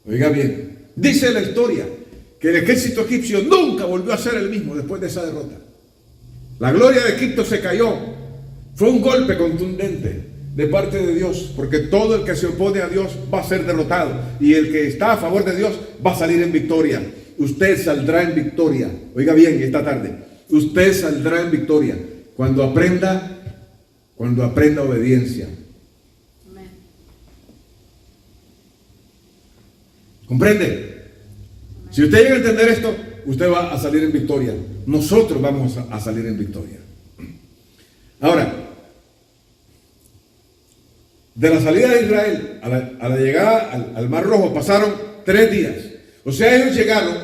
Oiga bien, dice la historia que el ejército egipcio nunca volvió a ser el mismo después de esa derrota. La gloria de Egipto se cayó. Fue un golpe contundente de parte de Dios, porque todo el que se opone a Dios va a ser derrotado, y el que está a favor de Dios va a salir en victoria. Usted saldrá en victoria. Oiga bien, esta tarde, usted saldrá en victoria cuando aprenda obediencia. Amén. ¿Comprende? Si usted llega a entender esto, usted va a salir en victoria. Nosotros vamos a salir en victoria. Ahora, de la salida de Israel a la llegada al Mar Rojo pasaron 3 días. O sea, ellos llegaron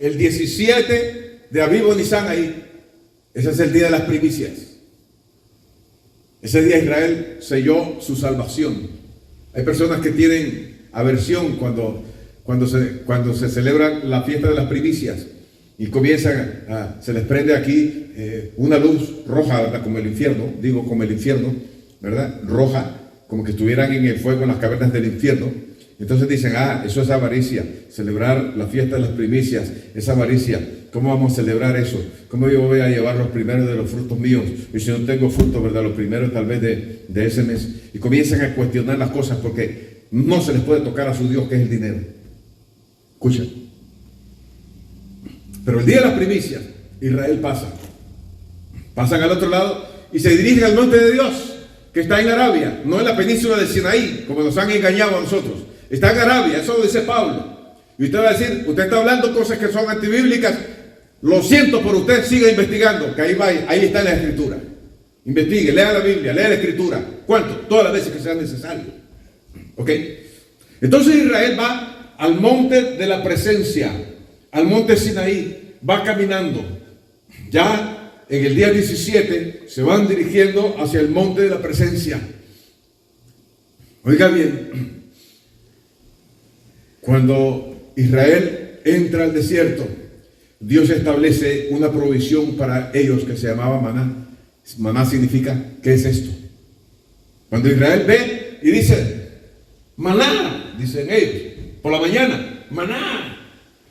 el 17 de Aviv o Nisan ahí. Ese es el día de las primicias. Ese día Israel selló su salvación. Hay personas que tienen aversión cuando se celebra la fiesta de las primicias y se les prende aquí una luz roja, ¿verdad? Como el infierno, ¿verdad? Roja, como que estuvieran en el fuego en las cavernas del infierno. Entonces dicen, eso es avaricia, celebrar la fiesta de las primicias es avaricia. ¿Cómo vamos a celebrar eso? ¿Cómo yo voy a llevar los primeros de los frutos míos? Y si no tengo frutos, ¿verdad? Los primeros tal vez de ese mes. Y comienzan a cuestionar las cosas porque no se les puede tocar a su Dios, que es el dinero. Escucha. Pero el día de las primicias, Israel pasan al otro lado y se dirigen al monte de Dios, que está en Arabia, no en la península de Sinaí, como nos han engañado a nosotros. Está en Arabia, eso lo dice Pablo. Y usted va a decir, usted está hablando cosas que son antibíblicas. Lo siento por usted, siga investigando, que ahí está en la Escritura. Investigue, lea la Biblia, lea la Escritura. ¿Cuánto? Todas las veces que sea necesario. ¿Ok? Entonces Israel va al monte de la presencia, al monte Sinaí, va caminando. Ya en el día 17 se van dirigiendo hacia el monte de la presencia. Oiga bien, cuando Israel entra al desierto, Dios establece una provisión para ellos que se llamaba maná. Maná significa, ¿qué es esto? Cuando Israel ve y dice, maná, dicen ellos, por la mañana, maná.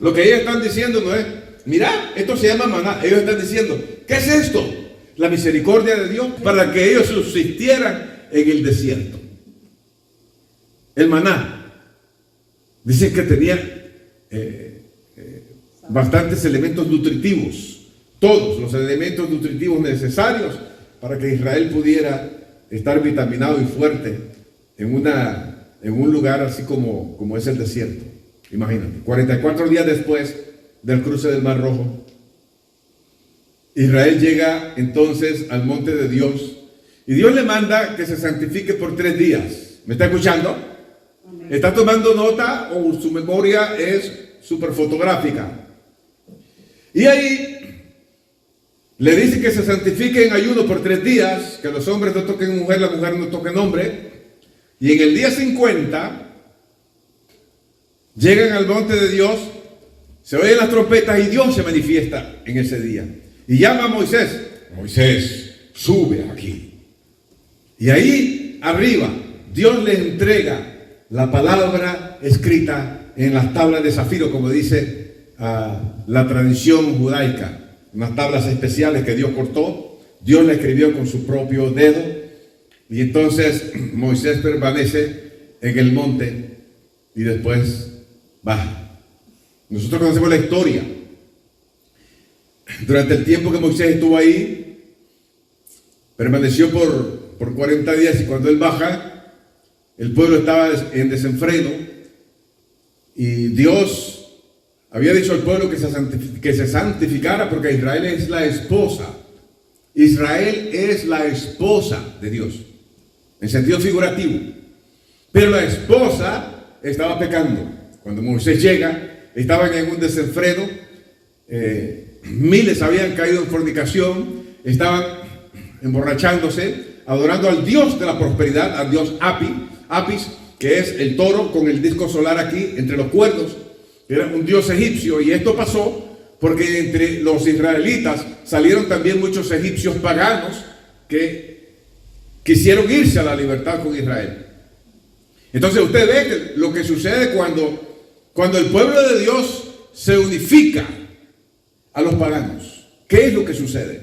Lo que ellos están diciendo no es, mira, esto se llama maná. Ellos están diciendo, ¿qué es esto? La misericordia de Dios para que ellos subsistieran en el desierto. El maná. Dicen que tenía bastantes elementos nutritivos, todos los elementos nutritivos necesarios para que Israel pudiera estar vitaminado y fuerte en un lugar así como es el desierto. Imagínate, 44 días después del cruce del Mar Rojo, Israel llega entonces al monte de Dios y Dios le manda que se santifique por 3 días. ¿Me está escuchando? ¿Está tomando nota o su memoria es súper fotográfica? Y ahí le dice que se santifique en ayuno por 3 días, que los hombres no toquen mujer, la mujer no toquen hombre. Y en el día 50 llegan al monte de Dios, se oyen las trompetas y Dios se manifiesta en ese día. Y llama a Moisés: Moisés, sube aquí. Y ahí arriba Dios le entrega la palabra escrita en las tablas de zafiro, como dice la tradición judaica. Unas tablas especiales que Dios cortó. Dios la escribió con su propio dedo. Y entonces Moisés permanece en el monte y después baja. Nosotros conocemos la historia. Durante el tiempo que Moisés estuvo ahí, permaneció por 40 días, y cuando él baja, el pueblo estaba en desenfreno, y Dios había dicho al pueblo que se santificara, porque Israel es la esposa. Israel es la esposa de Dios, en sentido figurativo. Pero la esposa estaba pecando. Cuando Moisés llega, estaban en un desenfreno. Miles habían caído en fornicación, estaban emborrachándose, adorando al Dios de la prosperidad, al Dios Apis, que es el toro con el disco solar aquí entre los cuernos. Era un dios egipcio, y esto pasó porque entre los israelitas salieron también muchos egipcios paganos que quisieron irse a la libertad con Israel. Entonces usted ve que lo que sucede cuando el pueblo de Dios se unifica a los paganos. ¿Qué es lo que sucede?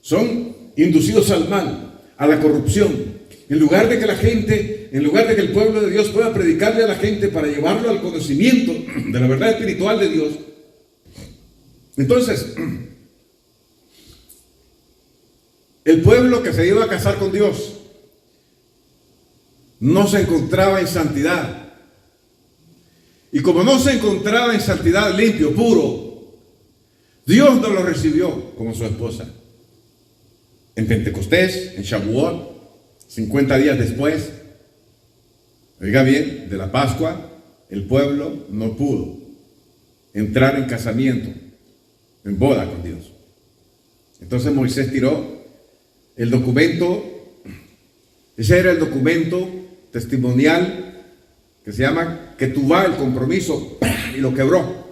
Son inducidos al mal, a la corrupción. En lugar de que el pueblo de Dios pueda predicarle a la gente para llevarlo al conocimiento de la verdad espiritual de Dios, entonces el pueblo que se iba a casar con Dios no se encontraba en santidad. Y como no se encontraba en santidad, limpio, puro, Dios no lo recibió como su esposa. En Pentecostés, en Shavuot, 50 días después, oiga bien, de la Pascua, el pueblo no pudo entrar en casamiento, en boda con Dios. Entonces Moisés tiró el documento. Ese era el documento testimonial que se llama Ketubá, el compromiso, y lo quebró.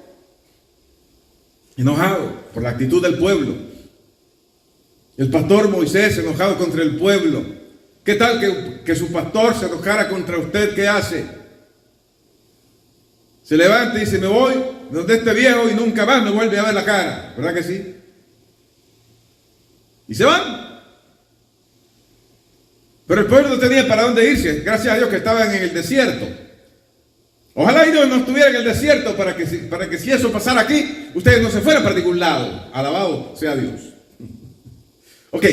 Enojado por la actitud del pueblo. El pastor Moisés enojado contra el pueblo. ¿Qué tal que su pastor se enojara contra usted? ¿Qué hace? Se levanta y dice: me voy donde este viejo y nunca más me vuelve a ver la cara. ¿Verdad que sí? Y se van. Pero el pueblo no tenía para dónde irse. Gracias a Dios que estaban en el desierto. Ojalá Dios no estuviera en el desierto para que si eso pasara aquí, ustedes no se fueran para ningún lado. Alabado sea Dios. Ok.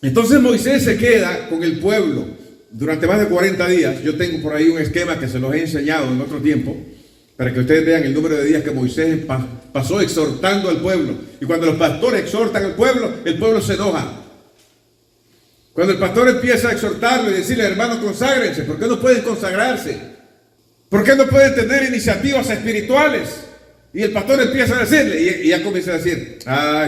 Entonces Moisés se queda con el pueblo durante más de 40 días. Yo tengo por ahí un esquema que se los he enseñado en otro tiempo, para que ustedes vean el número de días que Moisés pasó exhortando al pueblo. Y cuando los pastores exhortan al pueblo, el pueblo se enoja. Cuando el pastor empieza a exhortarle y decirle: hermanos, conságrense. ¿Por qué no pueden consagrarse? ¿Por qué no pueden tener iniciativas espirituales? Y el pastor empieza a decirle, y ya comienza a decir: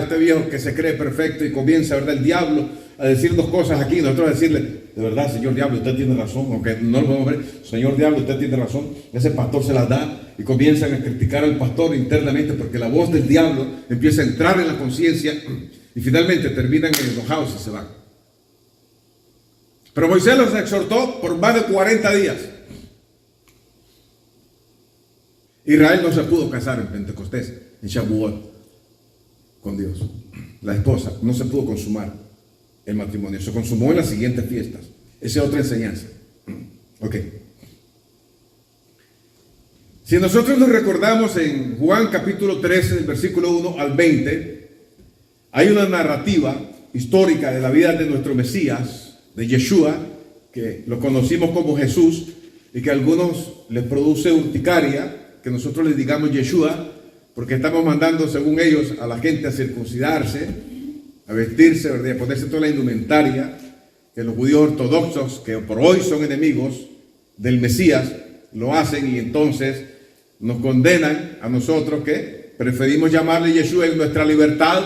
este viejo que se cree perfecto, y comienza, ¿verdad?, el diablo a decirnos cosas aquí. Nosotros a decirle: de verdad, señor diablo, usted tiene razón, aunque no lo podemos ver. Señor diablo, usted tiene razón. Ese pastor se las da, y comienzan a criticar al pastor internamente, porque la voz del diablo empieza a entrar en la conciencia, y finalmente terminan enojados y se van. Pero Moisés los exhortó por más de 40 días. Israel no se pudo casar en Pentecostés, en Shavuot, con Dios. La esposa no se pudo consumar el matrimonio. Se consumó en las siguientes fiestas. Esa es otra enseñanza. Ok. Si nosotros nos recordamos en Juan capítulo 13, del versículo 1 al 20, hay una narrativa histórica de la vida de nuestro Mesías, de Yeshua, que lo conocimos como Jesús, y que a algunos les produce urticaria que nosotros les digamos Yeshua, porque estamos mandando, según ellos, a la gente a circuncidarse, a vestirse, ¿verdad?, a ponerse toda la indumentaria, que los judíos ortodoxos, que por hoy son enemigos del Mesías, lo hacen, y entonces nos condenan a nosotros que preferimos llamarle Yeshua en nuestra libertad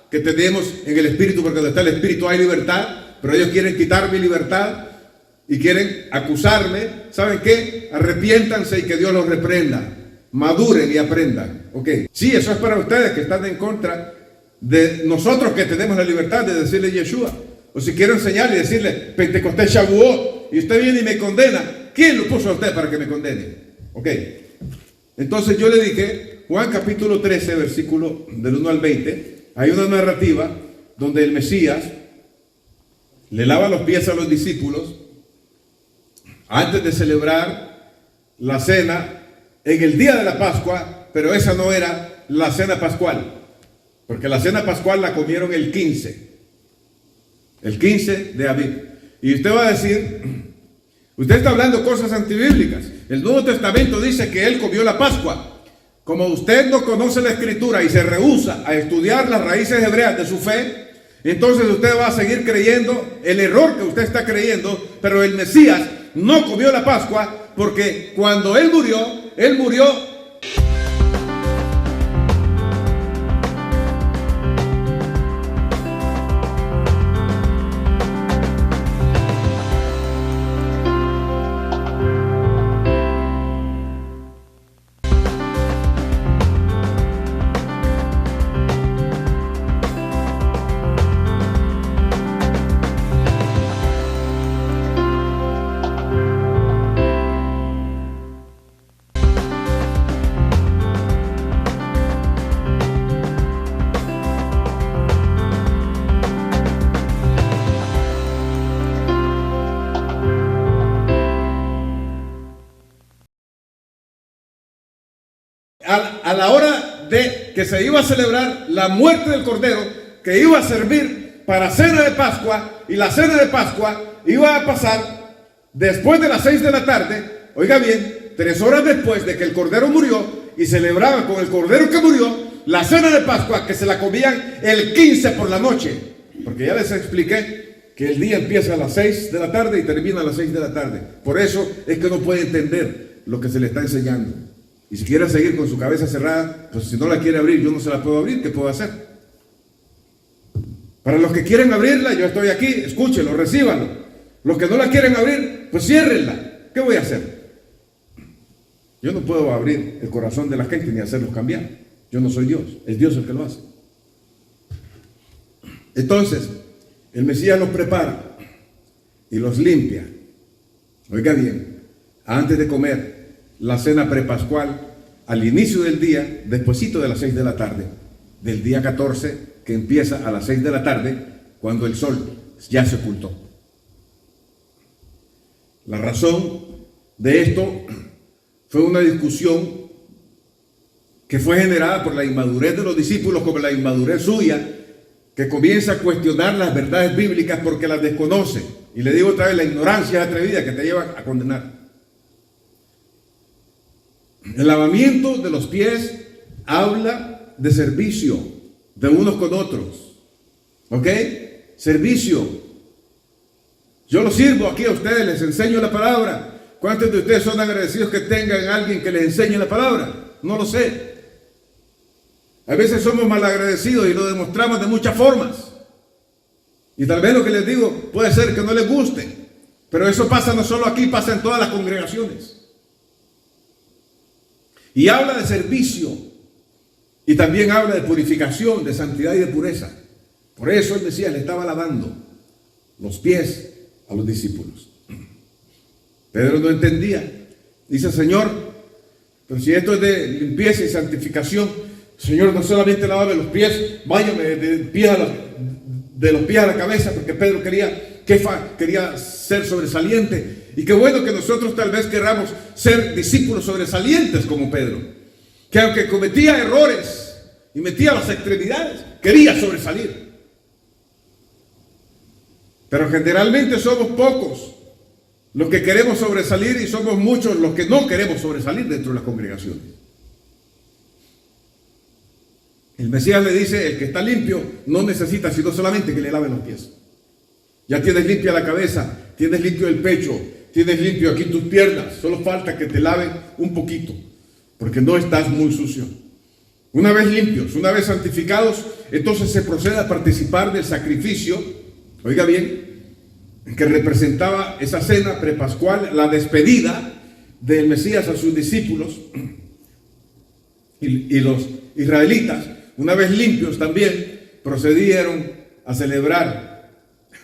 que tenemos en el Espíritu, porque donde está el Espíritu hay libertad, pero ellos quieren quitar mi libertad y quieren acusarme. ¿Saben qué? Arrepiéntanse y que Dios los reprenda. Maduren y aprendan. Ok. Sí, eso es para ustedes que están en contra de nosotros que tenemos la libertad de decirle Yeshua. O si quiero enseñarle y decirle Pentecostés Shavuot y usted viene y me condena, ¿quién lo puso a usted para que me condene? Ok. Entonces yo le dije, Juan capítulo 13, versículo del 1 al 20, hay una narrativa donde el Mesías le lava los pies a los discípulos antes de celebrar la cena en el día de la Pascua, pero esa no era la cena pascual, porque la cena pascual la comieron el 15 de Abib. Y usted va a decir, usted está hablando cosas antibíblicas. El Nuevo Testamento dice que él comió la Pascua. Como usted no conoce la Escritura y se rehúsa a estudiar las raíces hebreas de su fe, entonces usted va a seguir creyendo el error que usted está creyendo. Pero el Mesías no comió la Pascua porque cuando él murió a la hora de que se iba a celebrar la muerte del Cordero, que iba a servir para cena de Pascua, y la cena de Pascua iba a pasar después de las 6 de la tarde, oiga bien, 3 horas después de que el Cordero murió, y celebraban con el Cordero que murió la cena de Pascua, que se la comían el 15 por la noche, porque ya les expliqué que el día empieza a las 6 de la tarde y termina a las 6 de la tarde. Por eso es que no puede entender lo que se le está enseñando. Y si quiere seguir con su cabeza cerrada, pues si no la quiere abrir, yo no se la puedo abrir, ¿qué puedo hacer? Para los que quieren abrirla, yo estoy aquí, escúchenlo, recíbanlo. Los que no la quieren abrir, pues ciérrenla. ¿Qué voy a hacer? Yo no puedo abrir el corazón de la gente ni hacerlos cambiar. Yo no soy Dios, es Dios el que lo hace. Entonces, el Mesías los prepara y los limpia. Oiga bien, antes de comer la cena prepascual, al inicio del día, despuesito de las 6 de la tarde, del día 14, que empieza a las 6 de la tarde, cuando el sol ya se ocultó. La razón de esto fue una discusión que fue generada por la inmadurez de los discípulos, como la inmadurez suya, que comienza a cuestionar las verdades bíblicas porque las desconoce. Y le digo otra vez, la ignorancia atrevida que te lleva a condenar. El lavamiento de los pies habla de servicio de unos con otros. ¿Ok? Servicio. Yo los sirvo aquí a ustedes, les enseño la palabra. ¿Cuántos de ustedes son agradecidos que tengan a alguien que les enseñe la palabra? No lo sé. A veces somos malagradecidos y lo demostramos de muchas formas. Y tal vez lo que les digo puede ser que no les guste. Pero eso pasa no solo aquí, pasa en todas las congregaciones. Y habla de servicio. Y también habla de purificación, de santidad y de pureza. Por eso el Mesías le estaba lavando los pies a los discípulos. Pedro no entendía. Dice, Señor, pero si esto es de limpieza y santificación, Señor, no solamente lávame los pies, váyame de los pies a la cabeza, porque Pedro quería ser sobresaliente. Y qué bueno que nosotros tal vez queramos ser discípulos sobresalientes como Pedro, que aunque cometía errores y metía las extremidades, quería sobresalir. Pero generalmente somos pocos los que queremos sobresalir y somos muchos los que no queremos sobresalir dentro de las congregaciones. El Mesías le dice, el que está limpio no necesita sino solamente que le laven los pies. Ya tienes limpia la cabeza, tienes limpio el pecho, tienes limpio aquí tus piernas, solo falta que te laven un poquito, porque no estás muy sucio. Una vez limpios, una vez santificados, entonces se procede a participar del sacrificio, oiga bien, que representaba esa cena prepascual, la despedida del Mesías a sus discípulos. Y los israelitas, una vez limpios también, procedieron a celebrar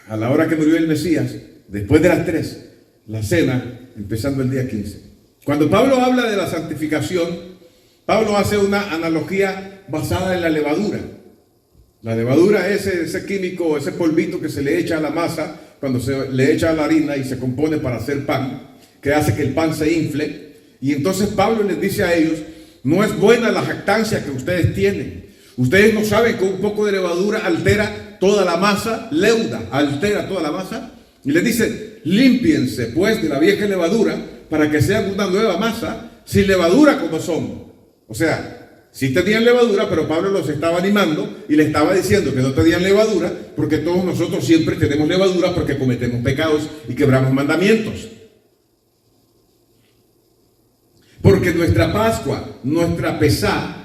a la hora que murió el Mesías, después de las 3, la cena, empezando el día 15. Cuando Pablo habla de la santificación, Pablo hace una analogía basada en la levadura. La levadura es ese químico, ese polvito que se le echa a la masa cuando se le echa a la harina y se compone para hacer pan, que hace que el pan se infle. Y entonces Pablo les dice a ellos: no es buena la jactancia que ustedes tienen. Ustedes no saben que un poco de levadura altera toda la masa, leuda, altera toda la masa. Y les dice: límpiense pues de la vieja levadura para que sean una nueva masa, sin levadura como son. O sea, sí tenían levadura, pero Pablo los estaba animando y le estaba diciendo que no tenían levadura, porque todos nosotros siempre tenemos levadura porque cometemos pecados y quebramos mandamientos. Porque nuestra Pascua, nuestra Pesaj,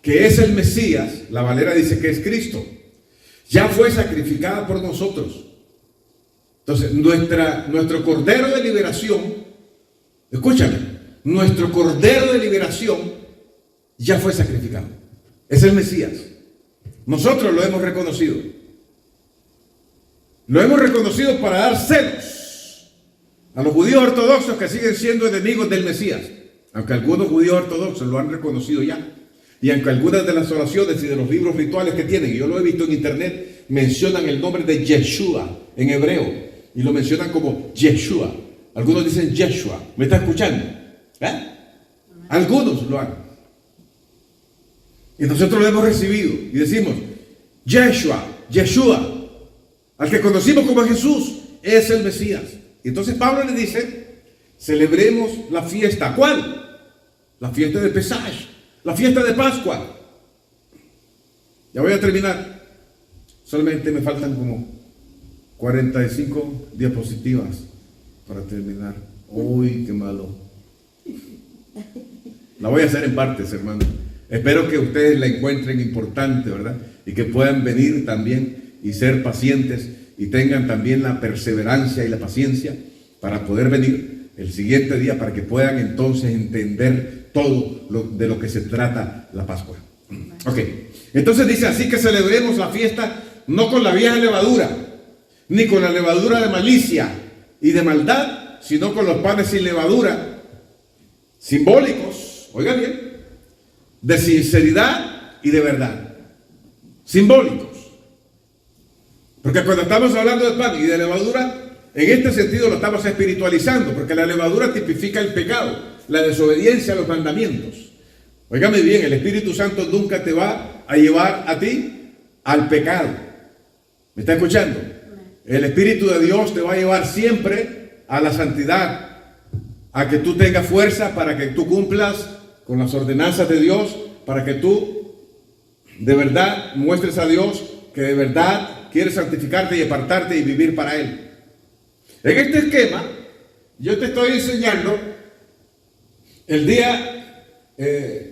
que es el Mesías, la Valera dice que es Cristo, ya fue sacrificada por nosotros. Entonces, nuestro Cordero de liberación, escúchame, nuestro Cordero de liberación ya fue sacrificado. Es el Mesías. Nosotros lo hemos reconocido. Lo hemos reconocido para dar celos a los judíos ortodoxos que siguen siendo enemigos del Mesías. Aunque algunos judíos ortodoxos lo han reconocido ya. Y aunque algunas de las oraciones y de los libros rituales que tienen, y yo lo he visto en internet, mencionan el nombre de Yeshua en hebreo. Y lo mencionan como Yeshua. Algunos dicen Yeshua. ¿Me está escuchando? Algunos lo han. Y nosotros lo hemos recibido y decimos: Yeshua, al que conocimos como Jesús, es el Mesías. Y entonces Pablo le dice: celebremos la fiesta. ¿Cuál? La fiesta de Pesaj, la fiesta de Pascua. Ya voy a terminar. Solamente me faltan como 45 diapositivas para terminar. Uy, qué malo. La voy a hacer en partes, hermano. Espero que ustedes la encuentren importante, ¿verdad? Y que puedan venir también y ser pacientes y tengan también la perseverancia y la paciencia para poder venir el siguiente día, para que puedan entonces entender todo de lo que se trata la Pascua. Ok, entonces dice: así que celebremos la fiesta no con la vieja levadura, ni con la levadura de malicia y de maldad, sino con los panes sin levadura, simbólicos, oiga bien, de sinceridad y de verdad. Simbólicos. Porque cuando estamos hablando de pan y de levadura, en este sentido lo estamos espiritualizando, porque la levadura tipifica el pecado, la desobediencia a los mandamientos. Óigame bien, el Espíritu Santo nunca te va a llevar a ti al pecado. ¿Me está escuchando? El Espíritu de Dios te va a llevar siempre a la santidad, a que tú tengas fuerza para que tú cumplas con las ordenanzas de Dios, para que tú de verdad muestres a Dios que de verdad quieres santificarte y apartarte y vivir para Él. En este esquema, yo te estoy enseñando el día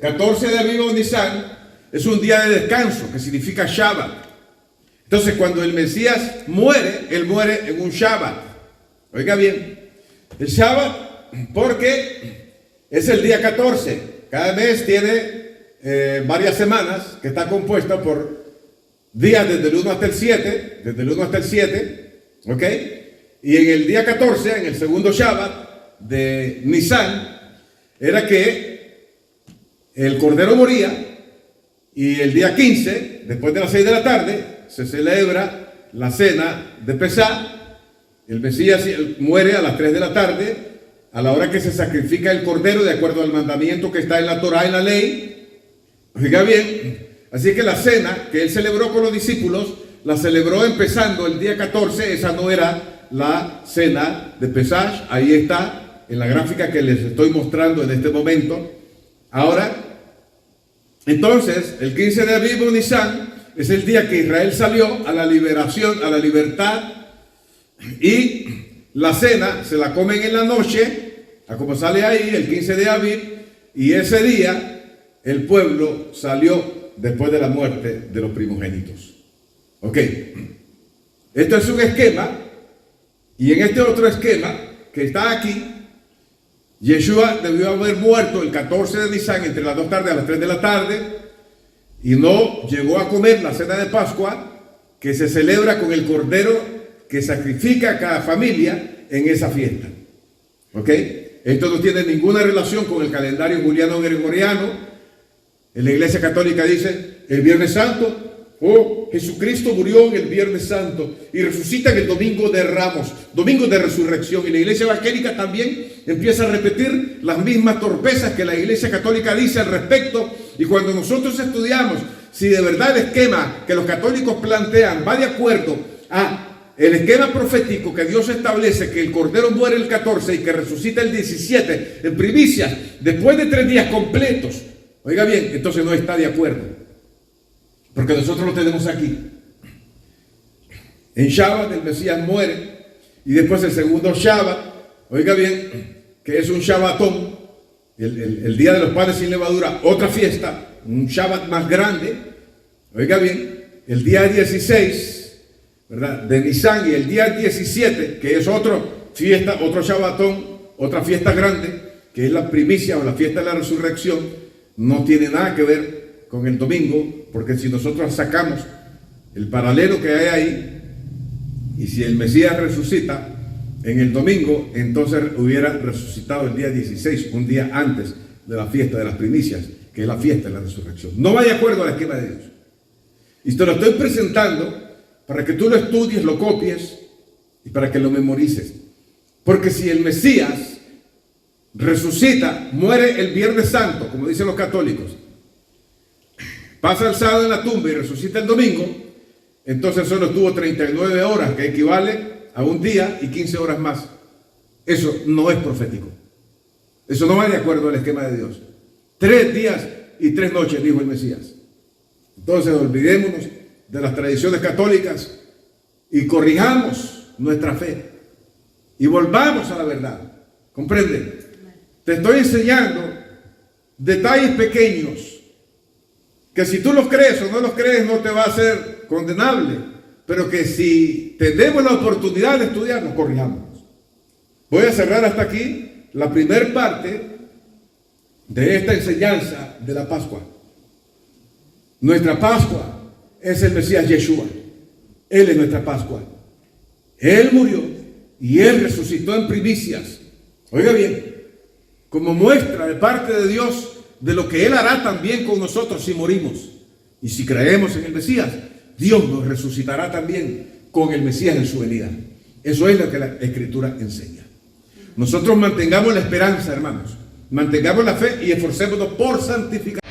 14 de Aviv o Nisan, es un día de descanso, que significa Shabbat. Entonces, cuando el Mesías muere, Él muere en un Shabbat. Oiga bien, el Shabbat, porque es el día 14. Cada mes tiene varias semanas, que está compuesta por días desde el 1 hasta el 7, ¿ok? Y en el día 14, en el segundo Shabbat de Nisan, era que el Cordero moría, y el día 15, después de las 6 de la tarde, se celebra la cena de Pesaj. El Mesías muere a las 3 de la tarde, a la hora que se sacrifica el Cordero de acuerdo al mandamiento que está en la Torah, en la ley. Oiga bien, así que la cena que Él celebró con los discípulos, la celebró empezando el día 14, esa no era la cena de Pesaj. Ahí está, en la gráfica que les estoy mostrando en este momento. Ahora, entonces, el 15 de Aviv o Nisan es el día que Israel salió a la liberación, a la libertad, y la cena se la comen en la noche, a como sale ahí, el 15 de Aviv, y ese día el pueblo salió después de la muerte de los primogénitos. Ok. Esto es un esquema, y en este otro esquema que está aquí, Yeshua debió haber muerto el 14 de Nisan entre las 2 tardes a las 3 de la tarde, y no llegó a comer la cena de Pascua, que se celebra con el cordero que sacrifica cada familia en esa fiesta. ¿Ok? Esto no tiene ninguna relación con el calendario juliano-gregoriano. En la Iglesia Católica dice, el Viernes Santo, Jesucristo murió en el Viernes Santo y resucita en el Domingo de Ramos, Domingo de Resurrección. Y la Iglesia Evangélica también empieza a repetir las mismas torpezas que la Iglesia Católica dice al respecto. Y cuando nosotros estudiamos si de verdad el esquema que los católicos plantean va de acuerdo a el esquema profético que Dios establece, que el Cordero muere el 14 y que resucita el 17 en primicias, después de 3 días completos, oiga bien, entonces no está de acuerdo, porque nosotros lo tenemos aquí. En Shabbat el Mesías muere, y después el segundo Shabbat, oiga bien, que es un Shabbatón, el día de los panes sin levadura, otra fiesta, un Shabbat más grande, oiga bien, el día 16, ¿verdad?, de Nisan, y el día 17, que es otra fiesta, otro Shabbatón, otra fiesta grande, que es la primicia o la fiesta de la resurrección, no tiene nada que ver con el domingo, porque si nosotros sacamos el paralelo que hay ahí, y si el Mesías resucita en el domingo, entonces hubiera resucitado el día 16, un día antes de la fiesta de las primicias, que es la fiesta de la resurrección. No va de acuerdo al esquema de Dios. Y te lo estoy presentando para que tú lo estudies, lo copies y para que lo memorices. Porque si el Mesías resucita, muere el Viernes Santo, como dicen los católicos, pasa el sábado en la tumba y resucita el domingo, entonces solo estuvo 39 horas, que equivale a un día y 15 horas más. Eso no es profético. Eso no va de acuerdo al esquema de Dios. 3 días y 3 noches, dijo el Mesías. Entonces olvidémonos de las tradiciones católicas y corrijamos nuestra fe y volvamos a la verdad. ¿Comprende? Te estoy enseñando detalles pequeños que si tú los crees o no los crees no te va a ser condenable, pero que si tenemos la oportunidad de estudiar, nos corrijamos. Voy a cerrar hasta aquí la primera parte de esta enseñanza de la Pascua. Nuestra Pascua es el Mesías Yeshua. Él es nuestra Pascua. Él murió y Él resucitó en primicias. Oiga bien, como muestra de parte de Dios de lo que Él hará también con nosotros si morimos. Y si creemos en el Mesías, Dios nos resucitará también con el Mesías en su venida. Eso es lo que la Escritura enseña. Nosotros mantengamos la esperanza, hermanos. Mantengamos la fe y esforcémonos por santificar.